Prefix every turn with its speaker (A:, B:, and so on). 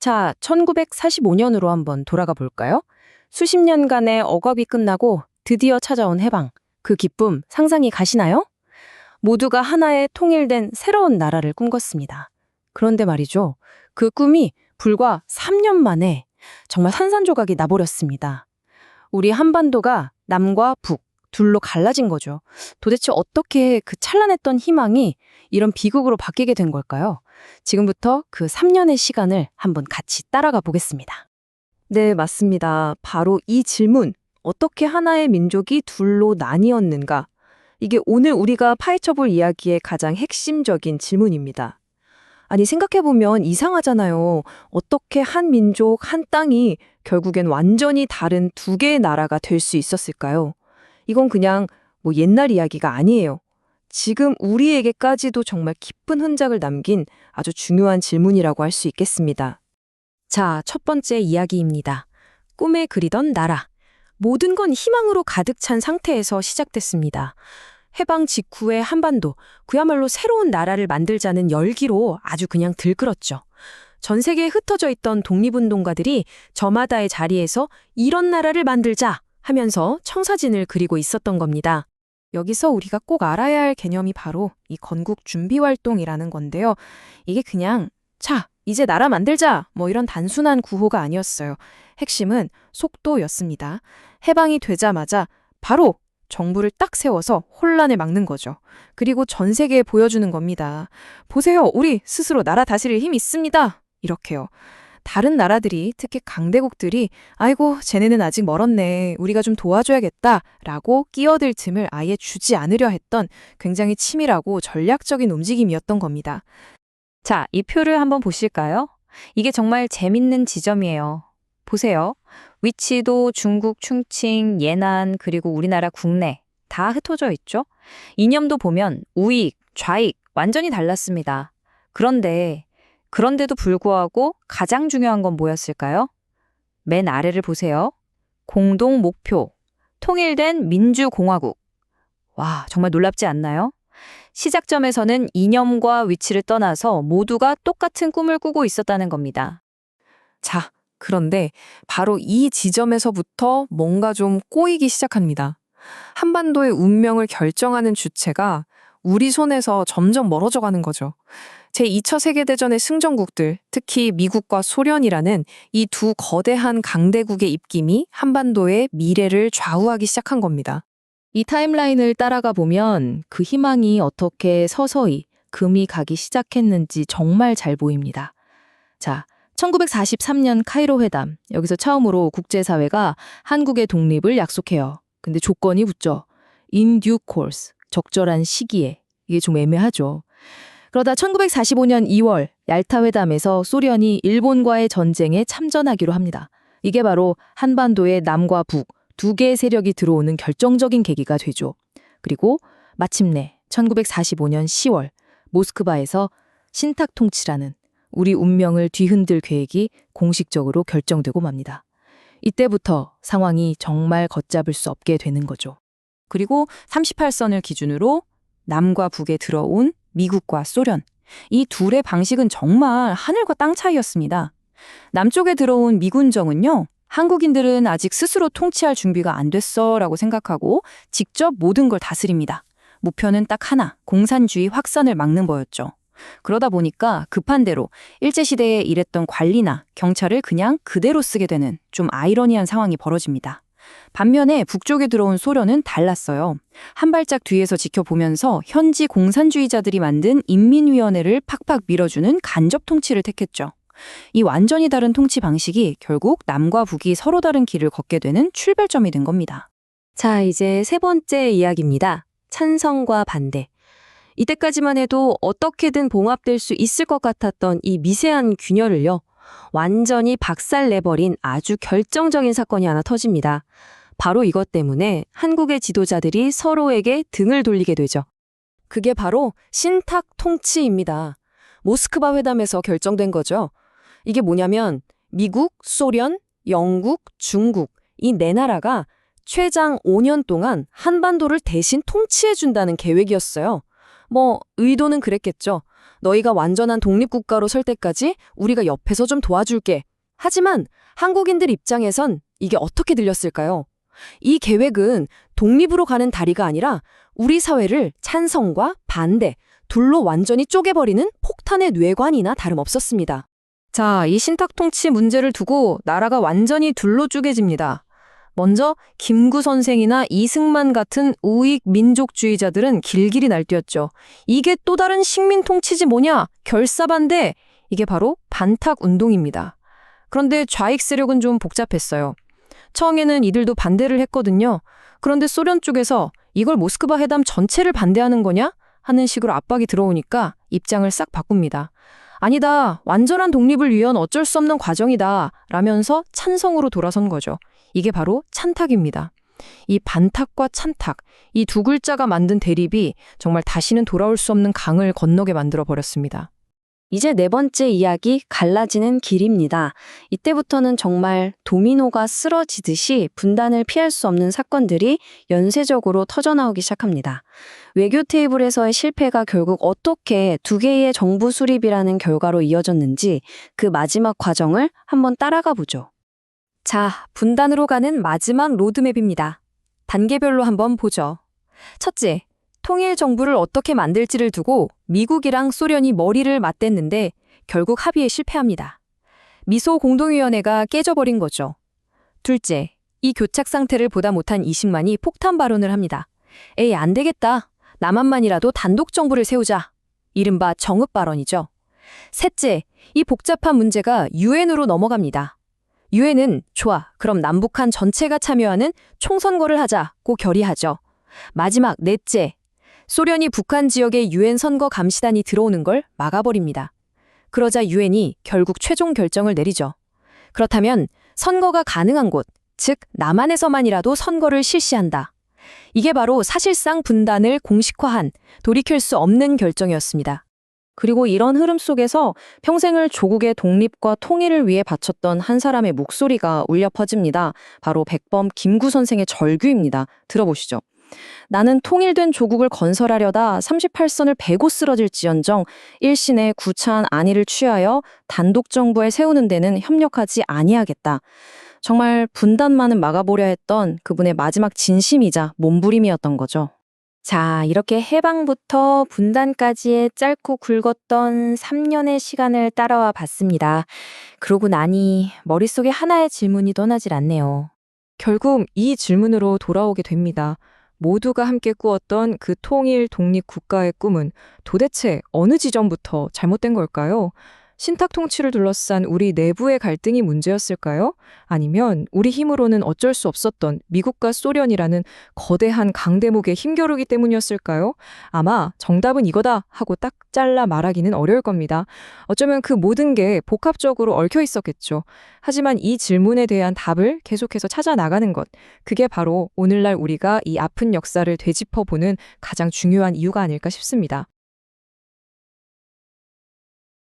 A: 자, 1945년으로 한번 돌아가 볼까요? 수십 년간의 억압이 끝나고 드디어 찾아온 해방. 그 기쁨 상상이 가시나요? 모두가 하나의 통일된 새로운 나라를 꿈꿨습니다. 그런데 말이죠. 그 꿈이 불과 3년 만에 정말 산산조각이 나버렸습니다. 우리 한반도가 남과 북, 둘로 갈라진 거죠. 도대체 어떻게 그 찬란했던 희망이 이런 비극으로 바뀌게 된 걸까요? 지금부터 그 3년의 시간을 한번 같이 따라가 보겠습니다.
B: 네, 맞습니다. 바로 이 질문, 어떻게 하나의 민족이 둘로 나뉘었는가? 이게 오늘 우리가 파헤쳐볼 이야기의 가장 핵심적인 질문입니다. 아니, 생각해보면 이상하잖아요. 어떻게 한 민족, 한 땅이 결국엔 완전히 다른 두 개의 나라가 될 수 있었을까요? 이건 그냥 옛날 이야기가 아니에요. 지금 우리에게까지도 정말 깊은 흔적을 남긴 아주 중요한 질문이라고 할 수 있겠습니다.
A: 자, 첫 번째 이야기입니다. 꿈에 그리던 나라. 모든 건 희망으로 가득 찬 상태에서 시작됐습니다. 해방 직후의 한반도, 그야말로 새로운 나라를 만들자는 열기로 아주 그냥 들끓었죠. 전 세계에 흩어져 있던 독립운동가들이 저마다의 자리에서 이런 나라를 만들자 하면서 청사진을 그리고 있었던 겁니다. 여기서 우리가 꼭 알아야 할 개념이 바로 이 건국 준비 활동이라는 건데요. 이게 그냥 자, 이제 나라 만들자 이런 단순한 구호가 아니었어요. 핵심은 속도였습니다. 해방이 되자마자 바로 정부를 딱 세워서 혼란을 막는 거죠. 그리고 전 세계에 보여주는 겁니다. 보세요, 우리 스스로 나라 다스릴 힘이 있습니다. 이렇게요. 다른 나라들이, 특히 강대국들이 아이고 쟤네는 아직 멀었네, 우리가 좀 도와줘야겠다 라고 끼어들 틈을 아예 주지 않으려 했던 굉장히 치밀하고 전략적인 움직임이었던 겁니다. 자, 이 표를 한번 보실까요? 이게 정말 재밌는 지점이에요. 보세요. 위치도 중국, 충칭, 예난, 그리고 우리나라 국내 다 흩어져 있죠? 이념도 보면 우익, 좌익 완전히 달랐습니다. 그런데도 불구하고 가장 중요한 건 뭐였을까요? 맨 아래를 보세요. 공동 목표, 통일된 민주공화국. 와, 정말 놀랍지 않나요? 시작점에서는 이념과 위치를 떠나서 모두가 똑같은 꿈을 꾸고 있었다는 겁니다.
B: 자, 그런데 바로 이 지점에서부터 뭔가 좀 꼬이기 시작합니다. 한반도의 운명을 결정하는 주체가 우리 손에서 점점 멀어져 가는 거죠. 제2차 세계대전의 승전국들, 특히 미국과 소련이라는 이 두 거대한 강대국의 입김이 한반도의 미래를 좌우하기 시작한 겁니다.
A: 이 타임라인을 따라가 보면 그 희망이 어떻게 서서히 금이 가기 시작했는지 정말 잘 보입니다. 자, 1943년 카이로 회담, 여기서 처음으로 국제사회가 한국의 독립을 약속해요. 근데 조건이 붙죠. In due course, 적절한 시기에. 이게 좀 애매하죠. 그러다 1945년 2월 얄타 회담에서 소련이 일본과의 전쟁에 참전하기로 합니다. 이게 바로 한반도의 남과 북, 두 개의 세력이 들어오는 결정적인 계기가 되죠. 그리고 마침내 1945년 10월 모스크바에서 신탁통치라는 우리 운명을 뒤흔들 계획이 공식적으로 결정되고 맙니다. 이때부터 상황이 정말 걷잡을 수 없게 되는 거죠. 그리고 38선을 기준으로 남과 북에 들어온 미국과 소련, 이 둘의 방식은 정말 하늘과 땅 차이였습니다. 남쪽에 들어온 미군정은요, 한국인들은 아직 스스로 통치할 준비가 안 됐어 라고 생각하고 직접 모든 걸 다스립니다. 목표는 딱 하나, 공산주의 확산을 막는 거였죠. 그러다 보니까 급한 대로 일제시대에 일했던 관리나 경찰을 그냥 그대로 쓰게 되는 좀 아이러니한 상황이 벌어집니다. 반면에 북쪽에 들어온 소련은 달랐어요. 한 발짝 뒤에서 지켜보면서 현지 공산주의자들이 만든 인민위원회를 팍팍 밀어주는 간접 통치를 택했죠. 이 완전히 다른 통치 방식이 결국 남과 북이 서로 다른 길을 걷게 되는 출발점이 된 겁니다. 자, 이제 세 번째 이야기입니다. 찬성과 반대. 이때까지만 해도 어떻게든 봉합될 수 있을 것 같았던 이 미세한 균열을요, 완전히 박살내버린 아주 결정적인 사건이 하나 터집니다. 바로 이것 때문에 한국의 지도자들이 서로에게 등을 돌리게 되죠. 그게 바로 신탁 통치입니다. 모스크바 회담에서 결정된 거죠. 이게 뭐냐면 미국, 소련, 영국, 중국 이 네 나라가 최장 5년 동안 한반도를 대신 통치해준다는 계획이었어요. 의도는 그랬겠죠.
B: 너희가 완전한 독립국가로 설 때까지 우리가 옆에서 좀 도와줄게. 하지만 한국인들 입장에선 이게 어떻게 들렸을까요? 이 계획은 독립으로 가는 다리가 아니라 우리 사회를 찬성과 반대, 둘로 완전히 쪼개버리는 폭탄의 뇌관이나 다름없었습니다.
A: 자, 이 신탁 통치 문제를 두고 나라가 완전히 둘로 쪼개집니다. 먼저 김구 선생이나 이승만 같은 우익 민족주의자들은 길길이 날뛰었죠. 이게 또 다른 식민 통치지 뭐냐? 결사반대! 이게 바로 반탁 운동입니다. 그런데 좌익 세력은 좀 복잡했어요. 처음에는 이들도 반대를 했거든요. 그런데 소련 쪽에서 이걸 모스크바 회담 전체를 반대하는 거냐? 하는 식으로 압박이 들어오니까 입장을 싹 바꿉니다. 아니다, 완전한 독립을 위한 어쩔 수 없는 과정이다 라면서 찬성으로 돌아선 거죠. 이게 바로 찬탁입니다. 이 반탁과 찬탁, 이 두 글자가 만든 대립이 정말 다시는 돌아올 수 없는 강을 건너게 만들어 버렸습니다.
B: 이제 네 번째 이야기, 갈라지는 길입니다. 이때부터는 정말 도미노가 쓰러지듯이 분단을 피할 수 없는 사건들이 연쇄적으로 터져나오기 시작합니다. 외교 테이블에서의 실패가 결국 어떻게 두 개의 정부 수립이라는 결과로 이어졌는지 그 마지막 과정을 한번 따라가 보죠. 자, 분단으로 가는 마지막 로드맵입니다. 단계별로 한번 보죠. 첫째, 통일 정부를 어떻게 만들지를 두고 미국이랑 소련이 머리를 맞댔는데 결국 합의에 실패합니다. 미소 공동위원회가 깨져버린 거죠. 둘째, 이 교착 상태를 보다 못한 이승만이 폭탄 발언을 합니다. 에이, 안 되겠다. 남한만이라도 단독 정부를 세우자. 이른바 정읍 발언이죠. 셋째, 이 복잡한 문제가 유엔으로 넘어갑니다. 유엔은 좋아, 그럼 남북한 전체가 참여하는 총선거를 하자고 결의하죠. 마지막 넷째, 소련이 북한 지역에 유엔 선거 감시단이 들어오는 걸 막아버립니다. 그러자 유엔이 결국 최종 결정을 내리죠. 그렇다면 선거가 가능한 곳, 즉 남한에서만이라도 선거를 실시한다. 이게 바로 사실상 분단을 공식화한 돌이킬 수 없는 결정이었습니다. 그리고 이런 흐름 속에서 평생을 조국의 독립과 통일을 위해 바쳤던 한 사람의 목소리가 울려 퍼집니다. 바로 백범 김구 선생의 절규입니다. 들어보시죠. 나는 통일된 조국을 건설하려다 38선을 베고 쓰러질지언정 일신의 구차한 안위를 취하여 단독 정부에 세우는 데는 협력하지 아니하겠다. 정말 분단만은 막아보려 했던 그분의 마지막 진심이자 몸부림이었던 거죠. 자, 이렇게 해방부터 분단까지의 짧고 굵었던 3년의 시간을 따라와 봤습니다. 그러고 나니 머릿속에 하나의 질문이 떠나질 않네요.
A: 결국 이 질문으로 돌아오게 됩니다. 모두가 함께 꾸었던 그 통일 독립 국가의 꿈은 도대체 어느 지점부터 잘못된 걸까요? 신탁 통치를 둘러싼 우리 내부의 갈등이 문제였을까요? 아니면 우리 힘으로는 어쩔 수 없었던 미국과 소련이라는 거대한 강대목의 힘겨루기 때문이었을까요? 아마 정답은 이거다 하고 딱 잘라 말하기는 어려울 겁니다. 어쩌면 그 모든 게 복합적으로 얽혀 있었겠죠. 하지만 이 질문에 대한 답을 계속해서 찾아 나가는 것, 그게 바로 오늘날 우리가 이 아픈 역사를 되짚어보는 가장 중요한 이유가 아닐까 싶습니다.